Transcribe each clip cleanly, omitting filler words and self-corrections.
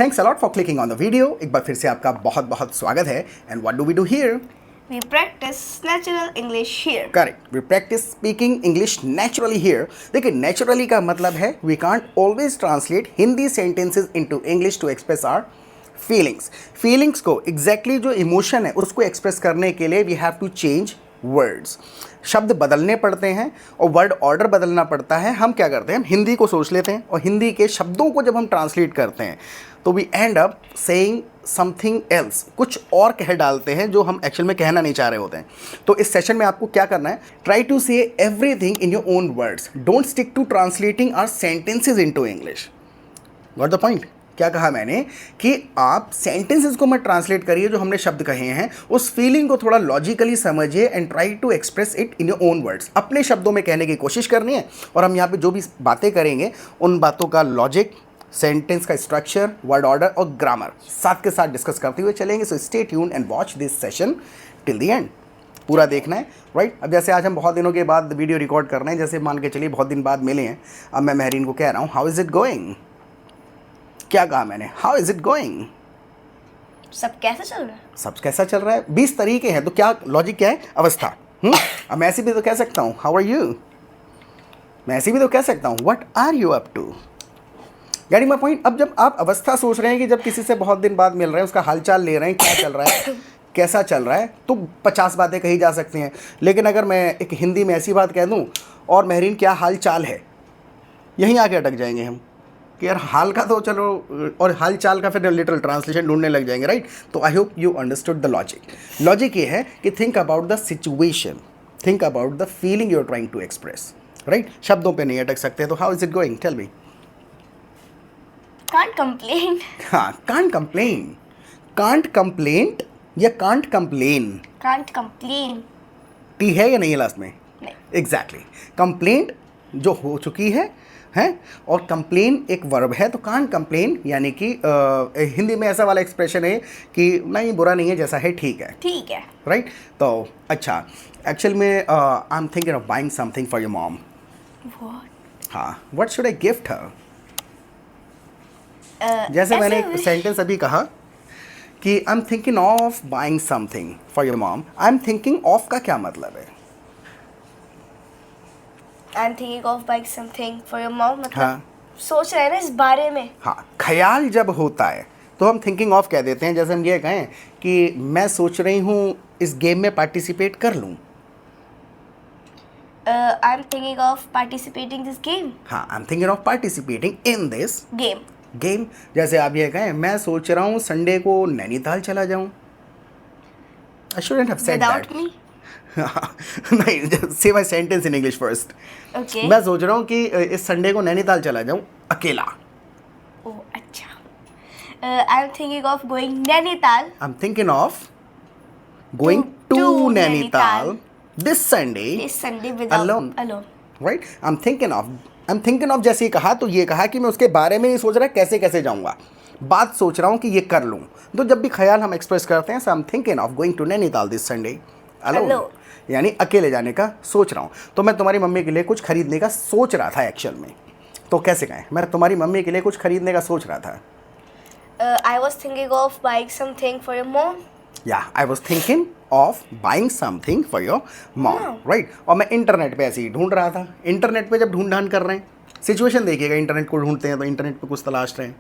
Thanks a lot for clicking on the video. एक बार फिर से आपका बहुत बहुत स्वागत है. And what do we do here? We practice natural English here. Correct. We practice speaking English naturally here. देखिए naturally का मतलब है we can't always translate Hindi sentences into English to express our feelings. Feelings को exactly जो emotion है उसको express करने के लिए we have to change words. शब्द बदलने पड़ते हैं और वर्ड ऑर्डर बदलना पड़ता है. हम क्या करते हैं, हम हिंदी को सोच लेते हैं और हिंदी के शब्दों को जब हम ट्रांसलेट करते हैं तो we end up saying something else, कुछ और कह डालते हैं जो हम एक्चुअल में कहना नहीं चाह रहे होते हैं. तो इस सेशन में आपको क्या करना है, try to say everything in your own words. Don't stick to translating our sentences into English. Got the point? क्या कहा मैंने कि आप सेंटेंसेस को मत ट्रांसलेट करिए जो हमने शब्द कहे हैं, उस फीलिंग को थोड़ा लॉजिकली समझिए and try to express it in your own words. अपने शब्दों में कहने की कोशिश करनी है और हम यहाँ पे जो भी बातें करेंगे उन बातों का लॉजिक, सेंटेंस का स्ट्रक्चर, वर्ड ऑर्डर और ग्रामर साथ के साथ डिस्कस करते हुए चलेंगे. So stay tuned and watch this session till the end. पूरा देखना है, राइट? अब जैसे आज हम बहुत दिनों के बाद वीडियो रिकॉर्ड कर रहे हैं, जैसे मान के चलिए बहुत दिन बाद मिले हैं. अब मैं महरीन को कह रहा हूँ हाउ इज़ इट गोइंग. क्या कहा मैंने, हाउ इज़ इट गोइंग. सब कैसा चल रहा है? सब कैसा चल रहा है. 20 तरीके हैं तो क्या लॉजिक क्या है, अवस्था. अब मैं ऐसे भी तो कह सकता हूँ हाउ आर यू. मैं ऐसे भी तो कह सकता हूँ what are you up to. Getting my point. अब जब आप अवस्था सोच रहे हैं कि जब किसी से बहुत दिन बाद मिल रहे हैं, उसका हालचाल ले रहे हैं, क्या चल रहा है, कैसा चल रहा है, तो 50 बातें कही जा सकती हैं. लेकिन अगर मैं एक हिंदी में ऐसी बात कह दूँ और महरीन क्या हाल चाल है, यहीं आके अटक जाएंगे हम कि यार हाल का तो चलो, और हाल चाल का फिर लिटरल ट्रांसलेशन ढूंढने लग जाएंगे, राइट? तो I hope you understood the logic. Logic ये है कि think about the situation, think about the feeling you are trying to express, right? शब्दों पे नहीं अटक सकते. तो how is it going, tell me. Can't complain. हाँ, कांट कंप्लेन. कांट कंप्लेंट या can't complain. Can't complain. T है या नहीं है लास्ट में? नहीं. एग्जैक्टली. कंप्लेंट जो हो चुकी है और कंप्लेन एक वर्ब है. तो कांट कंप्लेन यानी कि हिंदी में ऐसा वाला एक्सप्रेशन है कि नहीं, बुरा नहीं है, जैसा है ठीक है. ठीक है. राइट? तो अच्छा, एक्चुअल में आई am thinking of buying something for your mom. What? हाँ, व्हाट शुड आई गिफ्ट हर. जैसे मैंने एक सेंटेंस अभी कहा कि आई am thinking of buying something for your mom. I am thinking of का क्या मतलब है? I'm thinking of buying something for your mom. मतलब हाँ. सोच रहे हैं ना इस बारे में. हाँ, ख्याल जब होता है तो हम थिंकिंग ऑफ कह देते हैं. जैसे हम ये कहें कि मैं सोच रही हूँ इस गेम में पार्टिसिपेट कर लूँ. I'm thinking of participating this game. हाँ, आई am thinking of participating in this Game. Game. जैसे आप ये कहें मैं सोच रहा हूँ संडे को नैनीताल चला जाऊँ. I shouldn't have said that. Without me. नहीं, से my sentence in English first. Okay. मैं सोच रहा हूँ कि इस संडे को नैनीताल चला जाऊँ अकेला. Oh, अच्छा. I'm thinking of going Nainital. I am thinking of going to Nainital this Sunday This Sunday without Alone. Alone. Right. I am thinking of जैसे ही कहा तो ये कहा कि मैं उसके बारे में नहीं सोच रहा कैसे कैसे जाऊँगा, बात सोच रहा हूँ कि ये कर लूँ. तो जब भी ख्याल हम एक्सप्रेस करते हैं, so I am thinking of going to Nainital this Sunday alone, यानी अकेले जाने का सोच रहा हूँ. तो मैं तुम्हारी मम्मी के लिए कुछ खरीदने का सोच रहा था एक्चुअल में. तो कैसे कहें, मैं तुम्हारी मम्मी के लिए कुछ खरीदने का सोच रहा था. I was thinking of buying something for your mom. या I was thinking of buying something for your mom, right? और मैं इंटरनेट पे ऐसे ही ढूंढ रहा था. इंटरनेट पे जब ढूंढ कर रहे हैं, सिचुएशन देखिएगा, इंटरनेट को ढूंढते हैं तो इंटरनेट पे कुछ तलाश रहे हैं.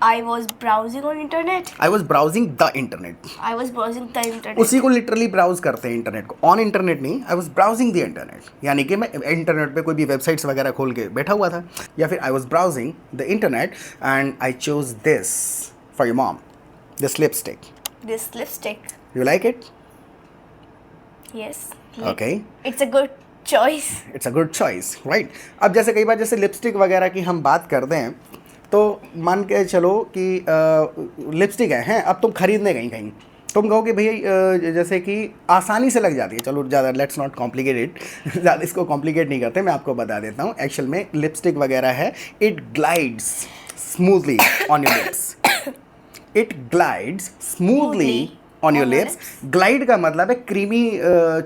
I was browsing on internet. I was browsing the internet. I was browsing the internet. उसी को लिटरली ब्राउज करते हैं इंटरनेट को. ऑन इंटरनेट नहीं, I was browsing the internet, यानी कि मैं इंटरनेट पे कोई भी वेबसाइट्स वगैरह खोल के बैठा हुआ था. या फिर I was browsing the internet and I chose this for your mom, this lipstick. This lipstick. You like it? Yes. Okay. It's a good choice. It's a good choice, right? अब जैसे कई बार जैसे लिपस्टिक वगैरह की हम बात करते हैं तो मान के चलो कि लिपस्टिक है, अब तुम खरीदने गई कहीं, तुम कहो कि भैया जैसे कि आसानी से लग जाती है. चलो ज़्यादा लेट्स नॉट कॉम्प्लिकेट इट, ज़्यादा इसको कॉम्प्लिकेट नहीं करते, मैं आपको बता देता हूँ. एक्चुअल में लिपस्टिक वगैरह है, it glides smoothly on your lips. It glides smoothly on your lips. Glide का मतलब है क्रीमी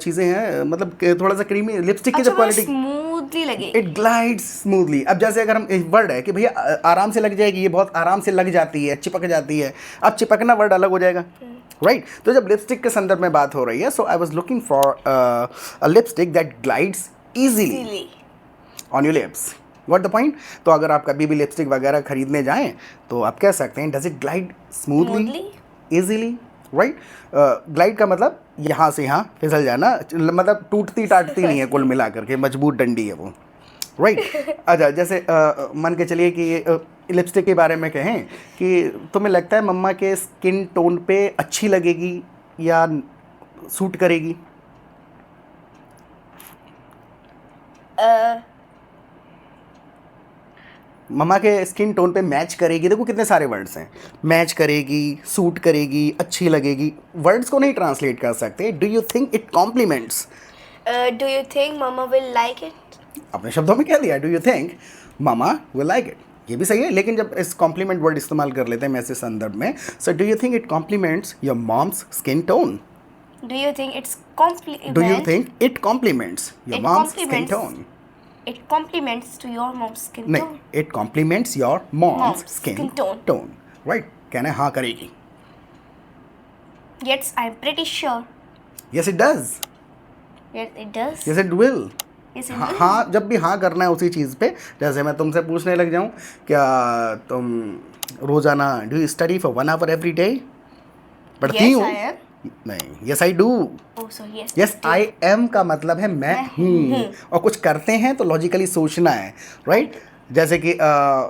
चीज़ें हैं, मतलब थोड़ा सा क्रीमी लिपस्टिक की जो क्वालिटी. स्मूथ स्मूथली लगे। It glides smoothly. अब जैसे अगर हम एक वर्ड है कि भैया आराम से लग जाएगी, ये बहुत आराम से लग जाती है, चिपक जाती है, अब चिपकना वर्ड अलग हो जाएगा, राइट। तो जब लिपस्टिक के संदर्भ में बात हो रही है, so I was looking for a lipstick that glides easily on your lips. What the point? तो अगर आप कभी भी लिपस्टिक वगैरह खरीदने जाएं तो आप कह सकते हैं does it glide smoothly, easily, right. Glide का मतलब यहाँ से यहाँ फिसल जाना, मतलब टूटती टाटती नहीं है, कुल मिला करके मजबूत डंडी है वो, राइट। अच्छा, जैसे मान के चलिए कि लिपस्टिक के बारे में कहें कि तुम्हें लगता है मम्मा के स्किन टोन पे अच्छी लगेगी या सूट करेगी? मम्मा के स्किन टोन पे मैच करेगी। देखो कितने सारे वर्ड्स हैं, मैच करेगी, सूट करेगी, अच्छी लगेगी। वर्ड्स को नहीं ट्रांसलेट कर सकते। Do you think it compliments? Do you think mumma will like it? अपने शब्दों में कह दिया, do you think mama will like it. ये भी सही है, लेकिन जब इस कॉम्प्लीमेंट वर्ड इस्तेमाल कर लेते हैं ऐसे संदर्भ में, so do you think it compliments your mom's skin tone? Do you think it's compliment? Do you think it compliments your mom's skin tone? It compliments to your mom's skin tone. नहीं, it compliments your mom's Mom's skin skin tone. Tone, right. कहना है हाँ करेगी। Yes, I'm pretty sure. Yes it does, Yes, it does. Yes it will. Yes, it हाँ, will. हाँ, जब भी हाँ करना है उसी चीज़ पे। जैसे मैं तुमसे पूछने लग जाऊँ क्या तुम रोज़ाना do you study for 1 hour every day? पढ़ती Yes, हूँ? I am. नहीं, yes I do. Oh, so yes. Yes I M का मतलब है मैं हूँ, और कुछ करते हैं तो लॉजिकली सोचना है, राइट। जैसे कि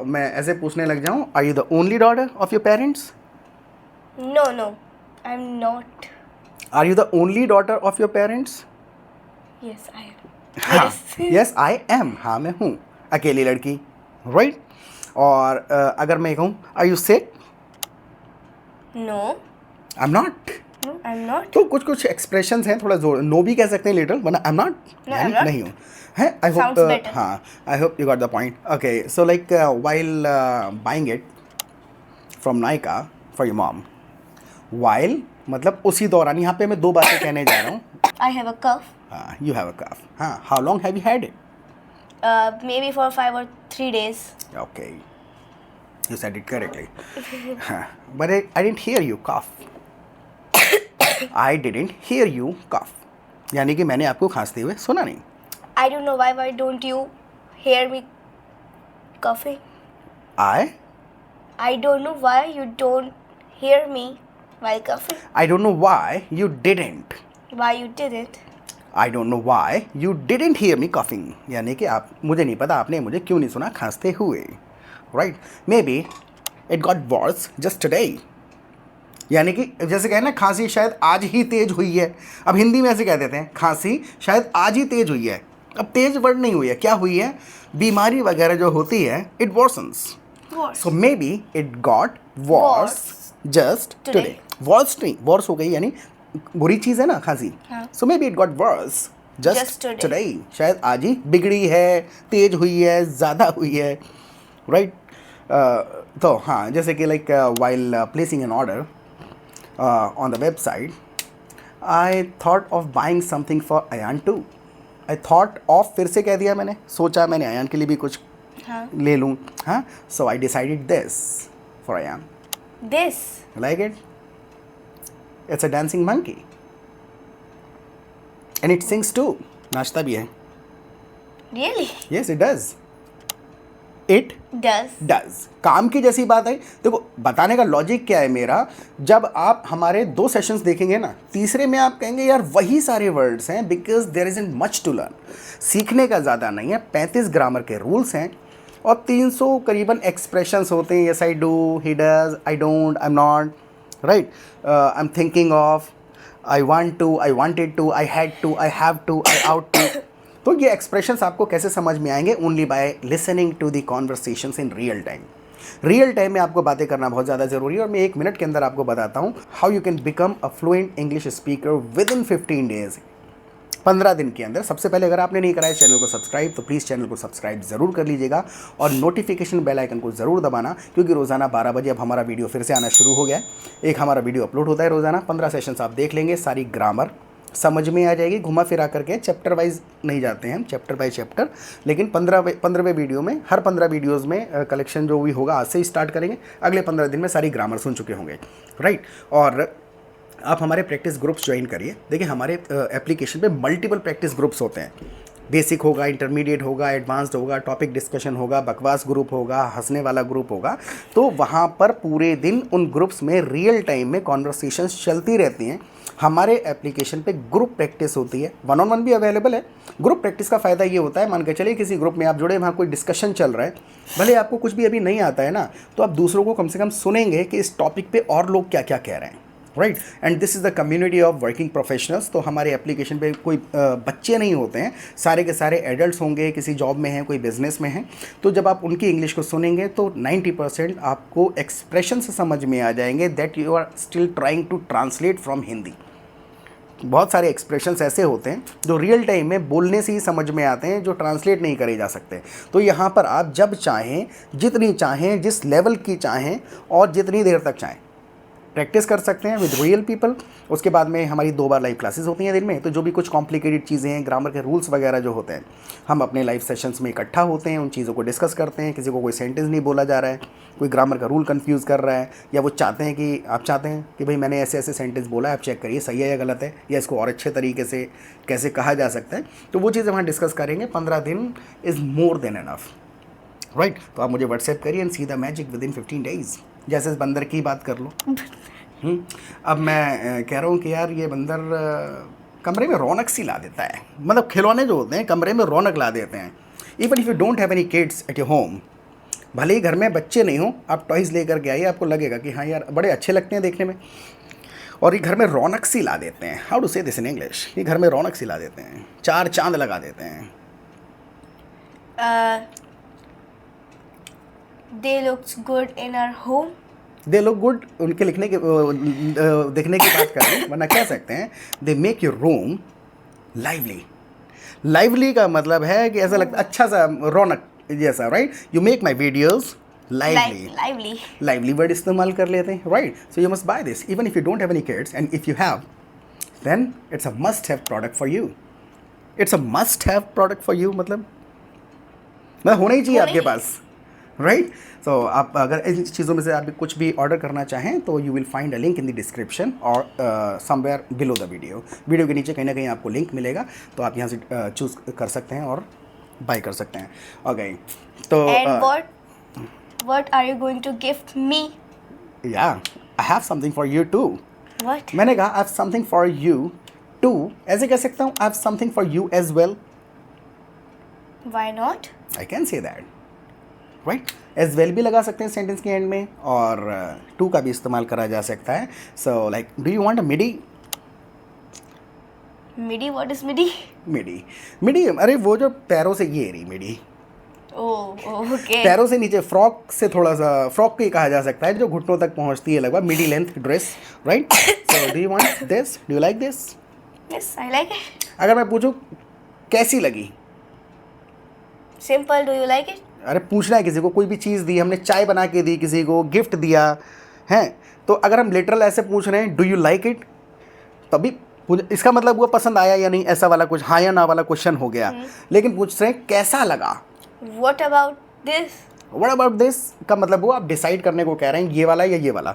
मैं ऐसे पूछने लग जाऊँ, are you the only daughter of your parents? No, no, I'm not. Are you the only daughter of your parents? Yes, I am. हाँ, Yes. यस आई एम, हाँ मैं हूँ, अकेली लड़की, राइट। और अगर मैं कहूँ are you sick? No, I am not. no, I'm not. तो कुछ कुछ एक्सप्रेशंस हैं, थोड़ा जोर नो भी कह सकते हैं लिटिल, वरना आई am not No, I'm not. नहीं हूँ, है। I hope, Sounds better. हाँ, आई hope you got the point. Okay, so like while buying it from Nykaa for your mom, while मतलब उसी दौरान, यहाँ पे मैं 2 बातें कहने जा रहा हूँ। I have a cough. हाँ, यू हैव अ कफ। हाँ, how long have you had it? Maybe for 5 or 3 days. Okay, you said it correctly. But I didn't hear you cough. I didn't hear you cough. यानी कि मैंने आपको खांसते हुए सुना नहीं। I don't know why don't you hear me coughing? I don't know why you don't hear me while coughing. I don't know why you didn't. Why you didn't? I don't know why you didn't hear me coughing. यानी कि आप, मुझे नहीं पता आपने मुझे क्यों नहीं सुना खांसते हुए, right? Maybe it got worse just today. यानी कि जैसे कहना खांसी शायद आज ही तेज हुई है। अब हिंदी में ऐसे कह देते हैं खांसी शायद आज ही तेज हुई है। अब तेज वर्ड नहीं हुई है, क्या हुई है? बीमारी वगैरह जो होती है it worsens. Worse. So maybe it got worse just today. Worse नहीं, worse हो गई यानी बुरी चीज़ है ना खांसी। हाँ. So maybe it got worse just Just today. today. शायद आज ही बिगड़ी है, तेज हुई है, ज़्यादा हुई है, right? तो हाँ, जैसे कि like while placing an order on the website, I thought of buying something for Ayan too. I thought of फिर से कह दिया मैंने, सोचा मैंने अयान के लिए भी कुछ हाँ. ले लूँ, हाँ. So I decided this for Ayan. This. You like it? It's a dancing monkey. And it sings too. नाचता भी है. Really? Yes, it does. It Does. Does. काम की जैसी बात है। देखो बताने का लॉजिक क्या है मेरा, जब आप हमारे 2 सेशंस देखेंगे ना, तीसरे में आप कहेंगे यार वही सारे वर्ड्स हैं, because there is in much to learn. सीखने का ज़्यादा नहीं है, 35 ग्रामर के रूल्स हैं और 300 करीबन एक्सप्रेशंस होते हैं। Yes I do, he does, I don't, I am not, right, I am thinking of, I want to, I wanted to, I had to, I have to, I ought to. तो ये expressions आपको कैसे समझ में आएंगे? Only by listening to the conversations in real time. Real time में आपको बातें करना बहुत ज़्यादा ज़रूरी है और मैं 1 मिनट के अंदर आपको बताता हूँ how you can become a fluent English speaker with in 15 days, 15 दिन के अंदर। सबसे पहले अगर आपने नहीं करा है चैनल को सब्सक्राइब, तो प्लीज़ चैनल को सब्सक्राइब ज़रूर कर लीजिएगा और नोटिफिकेशन बेल आइकन को ज़रूर दबाना, क्योंकि रोज़ाना 12 बजे अब हमारा वीडियो फिर से आना शुरू हो गया है। एक हमारा वीडियो अपलोड होता है रोज़ाना, 15 सेशंस आप देख लेंगे, सारी ग्रामर समझ में आ जाएगी घुमा फिरा करके। चैप्टर वाइज नहीं जाते हैं हम, चैप्टर बाय चैप्टर, लेकिन 15वें वीडियो में, हर 15 वीडियोज़ में कलेक्शन जो भी होगा आज से ही स्टार्ट करेंगे। अगले 15 दिन में सारी ग्रामर सुन चुके होंगे, राइट। और आप हमारे प्रैक्टिस ग्रुप्स ज्वाइन करिए। देखिए हमारे एप्लीकेशन पे मल्टीपल प्रैक्टिस ग्रुप्स होते हैं। बेसिक होगा, इंटरमीडिएट होगा, एडवांस्ड होगा, टॉपिक डिस्कशन होगा, बकवास ग्रुप होगा, हंसने वाला ग्रुप होगा। तो वहाँ पर पूरे दिन उन ग्रुप्स में रियल टाइम में कॉन्वर्सेशंस चलती रहती हैं। हमारे एप्लीकेशन पे ग्रुप प्रैक्टिस होती है, 1-on-1 भी अवेलेबल है। ग्रुप प्रैक्टिस का फ़ायदा ये होता है, मान के चलिए किसी ग्रुप में आप जुड़े, वहाँ कोई डिस्कशन चल रहा है, भले आपको कुछ भी अभी नहीं आता है ना, तो आप दूसरों को कम से कम सुनेंगे कि इस टॉपिक पे और लोग क्या क्या कह रहे हैं, right. And this is the community of working professionals. तो हमारे एप्लीकेशन पे कोई बच्चे नहीं होते हैं, सारे के सारे एडल्ट्स होंगे, किसी जॉब में हैं, कोई बिजनेस में हैं। तो जब आप उनकी इंग्लिश को सुनेंगे तो 90% आपको एक्सप्रेशन से समझ में आ जाएंगे that you are still trying to translate from Hindi. बहुत सारे एक्सप्रेशंस ऐसे होते हैं जो रियल टाइम में बोलने से ही समझ में आते हैं, जो ट्रांसलेट नहीं करे जा सकते। तो यहाँ पर आप जब चाहें, जितनी चाहें, जिस लेवल की चाहें और जितनी देर तक चाहें प्रैक्टिस कर सकते हैं विद रियल पीपल। उसके बाद में हमारी 2 बार लाइव क्लासेस होती हैं दिन में। तो जो भी कुछ कॉम्प्लिकेटेड चीज़ें हैं, ग्रामर के रूल्स वगैरह जो होते हैं, हम अपने लाइव सेशंस में इकट्ठा होते हैं, उन चीज़ों को डिस्कस करते हैं। किसी को कोई सेंटेंस नहीं बोला जा रहा है, कोई ग्रामर का रूल कंफ्यूज कर रहा है, या वो चाहते हैं कि आप चाहते हैं कि भाई मैंने ऐसे ऐसे सेंटेंस बोला है, आप चेक करिए सही है या गलत है, या इसको और अच्छे तरीके से कैसे कहा जा सकता है। तो वो चीज़ें वहाँ डिस्कस करेंगे। 15 दिन is more than enough, right. तो आप मुझे व्हाट्सएप करिए and see the magic within 15 days. जैसे इस बंदर की बात कर लो। अब मैं कह रहा हूँ कि यार ये बंदर कमरे में रौनक सी ला देता है। मतलब खिलौने जो होते हैं कमरे में रौनक ला देते हैं। Even if you don't have any kids at your home, भले ही घर में बच्चे नहीं हो, आप टॉयज़ लेकर के आइए, आपको लगेगा कि हाँ यार बड़े अच्छे लगते हैं देखने में, और ये घर में रौनक सी ला देते हैं। हाउ टू से दिस इन इंग्लिश? ये घर में रौनक सी ला देते हैं, 4 चांद लगा देते हैं। They looks good in our home. They look good, उनके लिखने के देखने की बात करें, वरना कह सकते हैं they make your room lively. Lively का मतलब है कि ऐसा लगता अच्छा सा रौनक जैसा, right. You make my videos lively. Lively word इस्तेमाल कर लेते हैं, right. So you must buy this even if you don't have any kids, and if you have then it's a must have product for you. It's a must have product for you, मतलब होना ही चाहिए आपके पास, right. तो आप अगर इन चीज़ों में से आप कुछ भी ऑर्डर करना चाहें तो you will find a link in the description और समवेयर बिलो द वीडियो के नीचे कहीं ना कहीं आपको लिंक मिलेगा, तो आप यहाँ से चूज़ कर सकते हैं और बाय कर सकते हैं। ओके, तो what are you going to gift me? या I have something for you too. What? मैंने कहा I have something for you too, ऐसे कह सकता हूँ I have something for you as well. Why not? I can say that, right. As well भी लगा सकते हैं सेंटेंस के एंड में, और टू का भी इस्तेमाल करा जा सकता है। So like do you want a MIDI? Midi? What is midi? मिडी अरे वो जो पैरों से ये रही मिडी, Oh, okay. पैरों से नीचे, फ्रॉक से थोड़ा सा, फ्रॉक को ही कहा जा सकता है जो घुटनों तक पहुंचती है लगभग, midi length dress, right. So do you want this? Do you like this? Yes, I like it. अगर मैं पूछूं कैसी लगी? Simple. Do you like it? अरे पूछना है किसी को, कोई भी चीज़ दी, हमने चाय बना के दी किसी को, गिफ्ट दिया है, तो अगर हम लिटरल ऐसे पूछ रहे हैं डू यू लाइक इट, तभी इसका मतलब वो पसंद आया या नहीं, ऐसा वाला कुछ हाँ या ना वाला क्वेश्चन हो गया। लेकिन पूछ रहे हैं कैसा लगा। What about this? What about this का मतलब वो आप डिसाइड करने को कह रहे हैं, ये वाला या ये वाला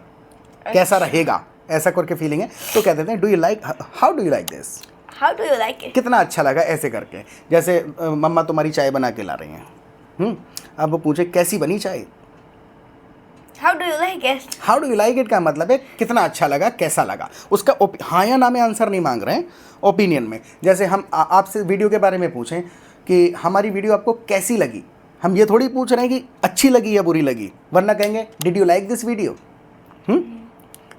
कैसा रहेगा, ऐसा करके फीलिंग है, तो कह देते हैं do you like, how do you like this, How do you like it? कितना अच्छा लगा, ऐसे करके। जैसे मम्मा तुम्हारी चाय बना के ला रही हैं, अब वो पूछे कैसी बनी चाय, How do you like it? How do you like it का मतलब है कितना अच्छा लगा, कैसा लगा। उसका हाँ या ना में आंसर नहीं मांग रहे हैं, ओपिनियन में। जैसे हम आपसे वीडियो के बारे में पूछें कि हमारी वीडियो आपको कैसी लगी, हम ये थोड़ी पूछ रहे हैं कि अच्छी लगी या बुरी लगी, वरना कहेंगे did you like this video.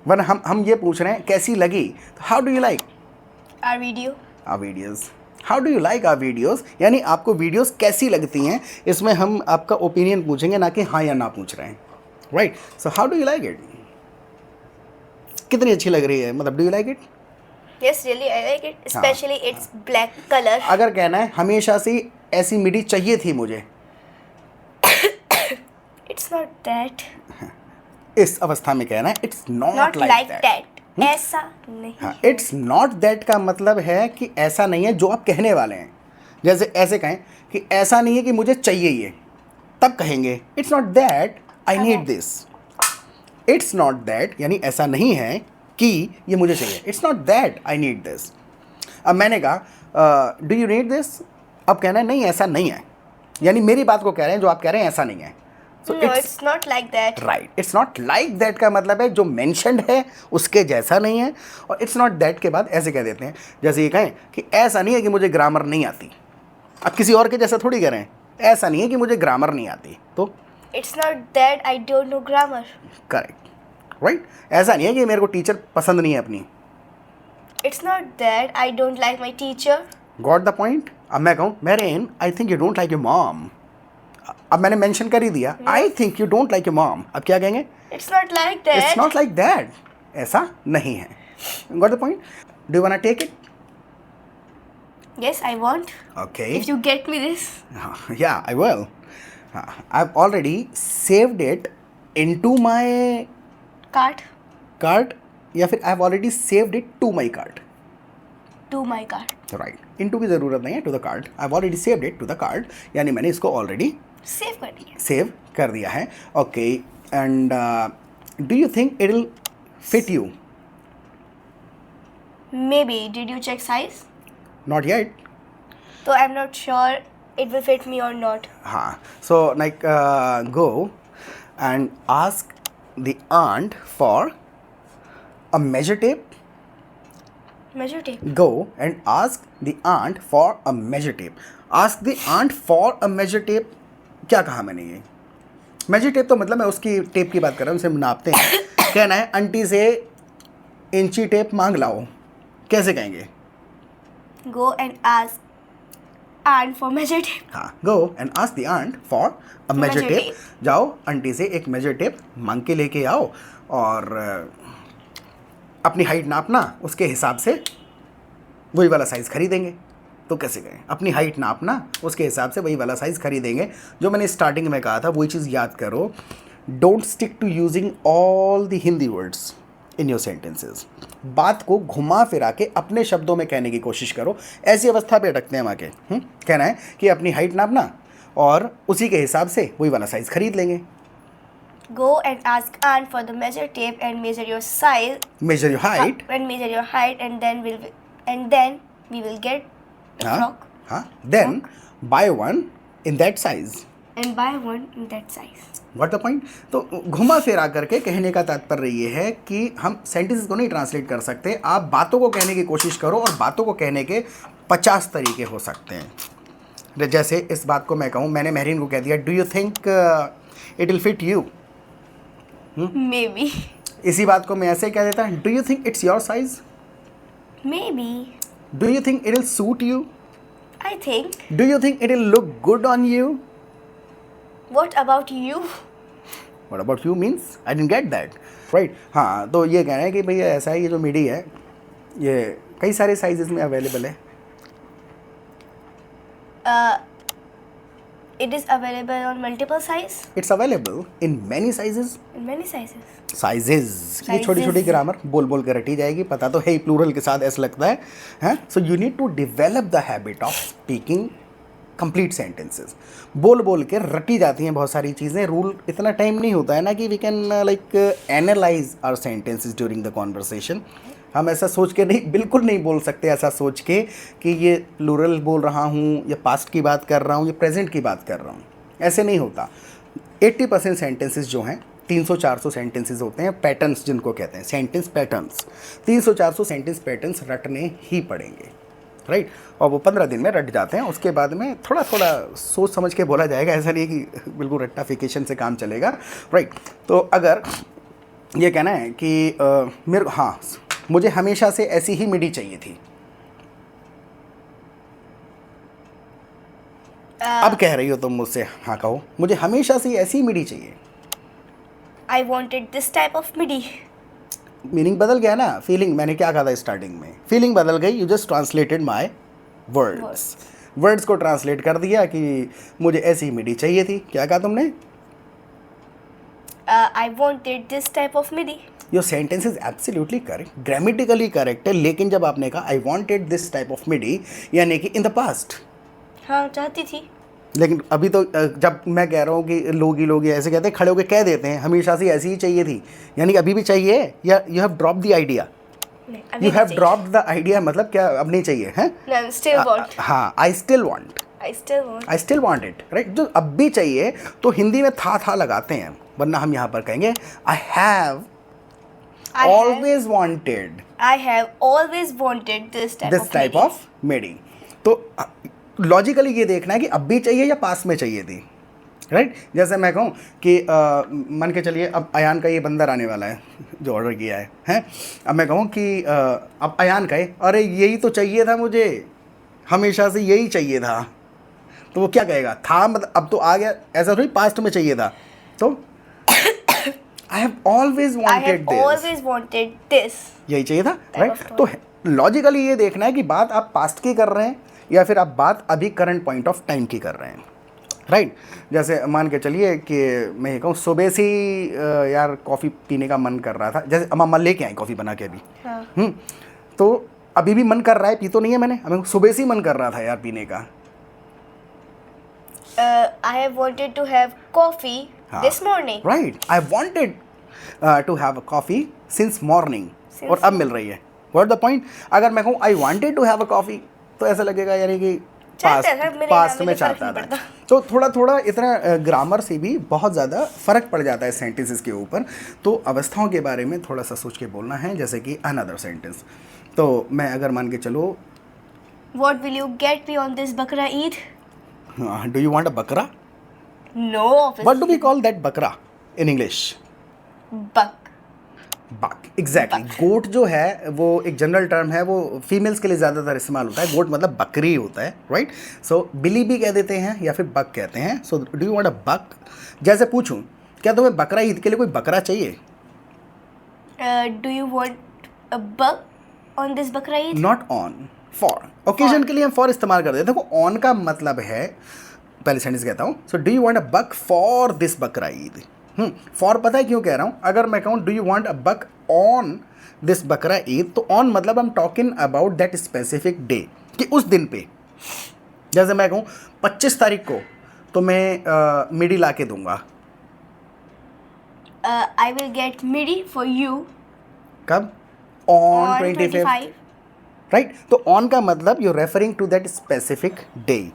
वरना हम ये पूछ रहे हैं कैसी लगी, how do you like Our video. Our videos, how do you like our videos, यानी आपको वीडियोज़ कैसी लगती हैं, इसमें हम आपका ओपिनियन पूछेंगे, ना कि हाँ या ना पूछ रहे हैं, right. So how do you like it, कितनी अच्छी लग रही है, मतलब do you like it. Yes, really, I like it. Especially its black color. अगर कहना है हमेशा से ऐसी मिडी चाहिए थी मुझे, It's not that. इस अवस्था में कहना है it's not Not like like that, that. ऐसा नहीं हाँ, है। इट्स नॉट दैट का मतलब है कि ऐसा नहीं है जो आप कहने वाले हैं। जैसे ऐसे कहें कि ऐसा नहीं है कि मुझे चाहिए ये, तब कहेंगे it's not that I need this. It's not that यानी ऐसा नहीं है कि ये मुझे चाहिए, it's not that I need this. अब मैंने कहा डू यू नीड दिस, अब कहना है नहीं ऐसा नहीं है, यानी मेरी बात को कह रहे हैं, जो आप कह रहे हैं ऐसा नहीं है। सो No, it's not like that. Right, it's not like that का मतलब है जो मेंशन्ड है उसके जैसा नहीं है। और इट्स नॉट दैट के बाद ऐसे कह देते हैं, जैसे ये कहें कि ऐसा नहीं है कि मुझे ग्रामर नहीं आती। अब किसी और के जैसा थोड़ी कह रहे हैं, ऐसा नहीं है कि मुझे ग्रामर नहीं आती, तो It's not that I don't know grammar. Correct, right. ऐसा नहीं है कि मेरे को टीचर पसंद नहीं है अपनी, It's not that I don't like my teacher. Got the point. अब मैं कहूँ मेरेन I think you don't like your mom, अब मैंने मेंशन कर ही दिया I think you don't like your mom, अब क्या कहेंगे It's not like that. It's not like that, ऐसा नहीं है। Got the point. Do you want to take it? Yes, I want. Okay, If you get me this. yeah, I will. I've already saved it into my Cart. cart, या फिर I've already saved it to my cart. To my cart. Right. Into की ज़रूरत नहीं है, to the cart. I've already saved it to the cart. यानी मैंने इसको already Save कर दिया. save कर दिया है. Okay. And do you think it'll fit you? Maybe. Did you check size? Not yet. So I'm not sure it will fit me or not. हाँ. So like go and ask the aunt for a measure tape. Measure tape. Go and ask the aunt for a measure tape. Ask the aunt for a measure tape. क्या कहा मैंने ये? measure tape तो मतलब मैं उसकी tape की बात कर रहा हूँ, उसे नापते हैं। कहना है आंटी से इंची टेप मांग लाओ, कैसे कहेंगे? Go and ask aunt for measure tape. हाँ, go and ask the aunt for a measure Measure tape. tape. जाओ आंटी से एक measure tape मांग के लेके आओ और अपनी हाइट नापना, उसके हिसाब से वही वाला साइज़ खरीदेंगे। तो कैसे करें? अपनी हाइट नापना, उसके हिसाब से वही वाला साइज़ खरीदेंगे। जो मैंने स्टार्टिंग में कहा था वही चीज़ याद करो, don't stick to using all the Hindi words in your sentences. बात को घुमा फिरा के अपने शब्दों में कहने की कोशिश करो। ऐसी अवस्था पे अटकते हैं वहाँ के। कहना है कि अपनी हाइट नापना और उसी के हिसाब से वही वाला साइज़ खरीद लेंगे। Go and ask aunt for the measure tape and measure your size. Major your height. And measure your height, and then we will get the हाँ frock हाँ, then buy one in that size. and buy one in that size. What the point? तो घुमा फिरा करके कहने का तात्पर्य ये है कि हम सेंटेंसेस को नहीं ट्रांसलेट कर सकते। आप बातों को कहने की कोशिश करो और बातों को कहने के 50 तरीके हो सकते हैं। जैसे इस बात को मैं कहूँ, मैंने महरीन को कह दिया do you think it will fit you. Maybe. इसी बात को मैं ऐसे कह देता do you think it's your size. Maybe. Do you think it will suit you. I think. Do you think it will look good on you. What about you? What about you means I didn't get that. Right. हाँ, तो ये कह रहे हैं कि भैया ऐसा है, ये जो मिडी है ये कई सारे साइजेस में अवेलेबल है। It is available on multiple size. It's available in many sizes. In many sizes. Sizes, ये Sizes. छोटी छोटी ग्रामर बोल बोल के रटी जाएगी, पता तो है ही, प्लूरल के साथ ऐसा लगता है। हैं? So you need to develop the habit of speaking complete sentences. बोल बोल के रटी जाती हैं बहुत सारी चीज़ें। रूल इतना टाइम नहीं होता है ना कि we can like analyze our sentences during the conversation. हम ऐसा सोच के नहीं, बिल्कुल नहीं बोल सकते ऐसा सोच के कि ये प्लूरल बोल रहा हूँ या पास्ट की बात कर रहा हूँ या प्रेजेंट की बात कर रहा हूँ, ऐसे नहीं होता। 80% सेंटेंसेस जो हैं 300-400 सेंटेंसेस होते हैं, पैटर्न्स जिनको कहते हैं, सेंटेंस पैटर्न्स। 300-400 सेंटेंस पैटर्न्स रटने ही पड़ेंगे, राइट। और वो 15 दिन में रट जाते हैं। उसके बाद में थोड़ा थोड़ा सोच समझ के बोला जाएगा, ऐसा नहीं है कि बिल्कुल रट्टाफिकेशन से काम चलेगा, राइट। तो अगर ये कहना है कि मेरे हाँ मुझे हमेशा से ऐसी ही मिडी चाहिए थी, अब कह रही हो तुम मुझसे, हाँ कहो मुझे हमेशा से ऐसी ही मिडी चाहिए। I wanted this type of midi. Meaning बदल गया ना, फीलिंग, मैंने क्या कहा था स्टार्टिंग में, फीलिंग बदल गई। You just translated my words, words को ट्रांसलेट कर दिया कि मुझे ऐसी मिडी चाहिए थी। क्या कहा तुमने? I wanted this type of midi. Your sentence is absolutely correct, grammatically correct है, लेकिन जब आपने कहा I wanted this type of midi, यानी कि इन द पास्ट। हाँ चाहती थी। लेकिन अभी तो जब मैं कह रहा हूँ कि लोग ऐसे कहते हैं, खड़े होकर कह देते हैं हमेशा से ऐसी ही चाहिए थी, यानी कि अभी भी चाहिए, या you have drop the idea? You have drop the idea मतलब क्या, अब नहीं चाहिए है? हाँ, I still want it, right. जो अब भी चाहिए तो हिंदी में था लगाते हैं, वरना हम यहाँ पर कहेंगे I have always wanted this type of midi। तो लॉजिकली ये देखना है कि अब भी चाहिए या पास में चाहिए थी, राइट। जैसे मैं कहूँ कि मन के चलिए अब अयान का ये बंदर आने वाला है जो ऑर्डर किया है, हैं। अब मैं कहूँ कि अब अयान कहे अरे यही तो चाहिए था मुझे, हमेशा से यही चाहिए था, तो वो क्या कहेगा? था मतलब अब तो आ गया, ऐसा थोड़ी पास्ट में चाहिए था। तो I have always wanted this। यही चाहिए था, राइट। तो लॉजिकली ये देखना है कि बात आप पास्ट की कर रहे हैं या फिर आप बात अभी करंट पॉइंट ऑफ टाइम की कर रहे हैं, राइट। जैसे मान के चलिए कि मैं ये कहूँ सुबह से यार कॉफ़ी पीने का मन कर रहा था, जैसे अम्मा लेके आई कॉफ़ी बना के अभी, हाँ। तो अभी भी मन कर रहा है, पी तो नहीं है मैंने, अभी सुबह से ही मन कर रहा था यार पीने का। I have wanted to have coffee this morning। Right, I wanted to have a coffee since morning। और अब मिल रही है। What the point? अगर मैं कहूँ I wanted to have a coffee तो ऐसा लगेगा यानी कि पास्ट में चाहता था। तो थोड़ा इतना ग्रामर से भी बहुत ज़्यादा फ़र्क पड़ जाता है सेंटेंसेस के ऊपर। तो अवस्थाओं के बारे में थोड़ा सा सोच के बोलना है, जैसे कि अनदर सेंटेंस। तो मैं अगर मान के चलो, What will you get me on this Bakra Eid? Do you want a bakra? No, obviously। What do we call that bakra in English? Buck। Exactly. Goat जो है वो एक जनरल टर्म है, वो फीमेल्स के लिए ज़्यादातर इस्तेमाल होता है। गोट मतलब बकरी होता है, राइट। सो बिली भी कह देते हैं या फिर बक कहते हैं। So do you want a buck? जैसे पूछूं क्या तुम्हें बकरा ईद के लिए कोई बकरा चाहिए? Do you want a buck on this Bakra Eid? Not on, for. Occasion के लिए हम फॉर इस्तेमाल करते हैं। देखो ऑन का मतलब है, पहले सेंटेंस कहता हूँ, so do you want a buck for this Bakra Eid. For पता है क्यों कह रहा हूँ? अगर मैं कहूँ do you want a buck on this Bakra Eid, तो ऑन मतलब I am talking about that specific day, कि उस दिन पे। जैसे मैं कहूँ 25 तारीख को तो मैं मिडी ला के दूंगा। I will get midi for you. कब? On 25, right. तो ऑन का मतलब you referring to that specific day.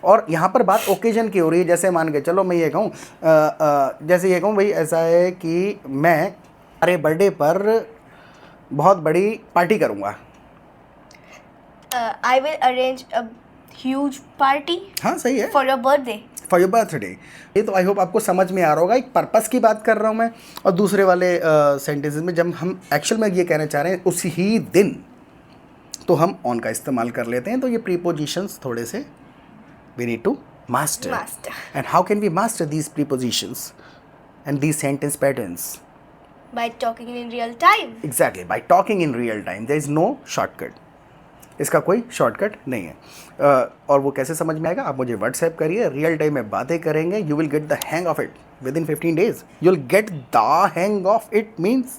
और यहाँ पर बात ओकेजन की हो रही है। जैसे मान के चलो मैं ये कहूँ, जैसे ये कहूँ भाई ऐसा है कि मैं अरे बर्थडे पर बहुत बड़ी पार्टी करूँगा। I will arrange a huge party. हाँ सही है, for your birthday. For your birthday. ये तो आई होप आपको समझ में आ रहा होगा। एक पर्पस की बात कर रहा हूँ मैं, और दूसरे वाले सेंटेंसेस में जब हम एक्चुअल में ये कहना चाह रहे हैं उसी ही दिन, तो हम ऑन का इस्तेमाल कर लेते हैं। तो ये प्रीपोजिशंस थोड़े से we need to master। And how can we master these prepositions and these sentence patterns? By talking in real time। Exactly, by talking in real time। There is no shortcut। इसका कोई shortcut नहीं है। और वो कैसे समझ में आएगा? आप मुझे व्हाट्सएप करिए, रियल टाइम में बातें करेंगे। You will get the hang of it with in 15 days। You will get the hang of it means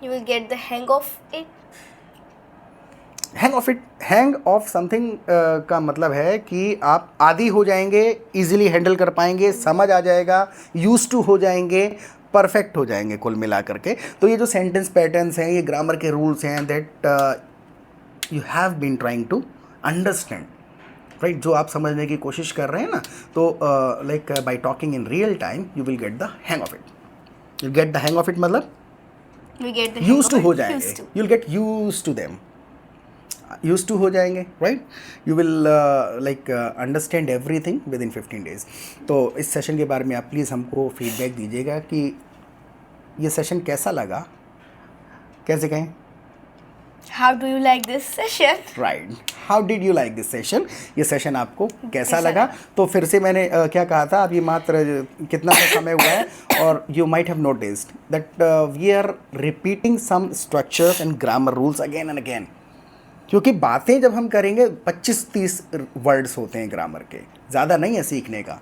you will get the hang of it. Hang of it, hang of something का मतलब है कि आप आदी हो जाएंगे, easily handle कर पाएंगे, समझ आ जाएगा, यूज टू हो जाएंगे, परफेक्ट हो जाएंगे कुल मिला करके। तो ये जो सेंटेंस पैटर्न्स हैं, ये ग्रामर के रूल्स हैं that you have been trying to understand, right. जो आप समझने की कोशिश कर रहे हैं ना, तो like by talking in real time you will get the hang of it. You get the hang of it मतलब यूज टू हो जाएंगे, you will get use to them, use to हो जाएंगे, right. You will like understand everything within 15 days। तो इस session के बारे में आप प्लीज़ हमको फीडबैक दीजिएगा कि ये सेशन कैसा लगा, कैसे कहें? How do you like this session? Right, how did you like this session? ये सेशन आपको कैसा लगा? तो फिर से मैंने क्या कहा था, अभी मात्र कितना सा समय हुआ है, और you might have noticed that we are repeating some structures and grammar rules again and again. क्योंकि बातें जब हम करेंगे 25-30 वर्ड्स होते हैं ग्रामर के, ज़्यादा नहीं है सीखने का।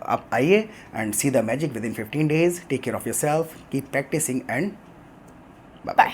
आप आइए and see the magic within 15 days। Take care of yourself, keep practising and bye. Bye.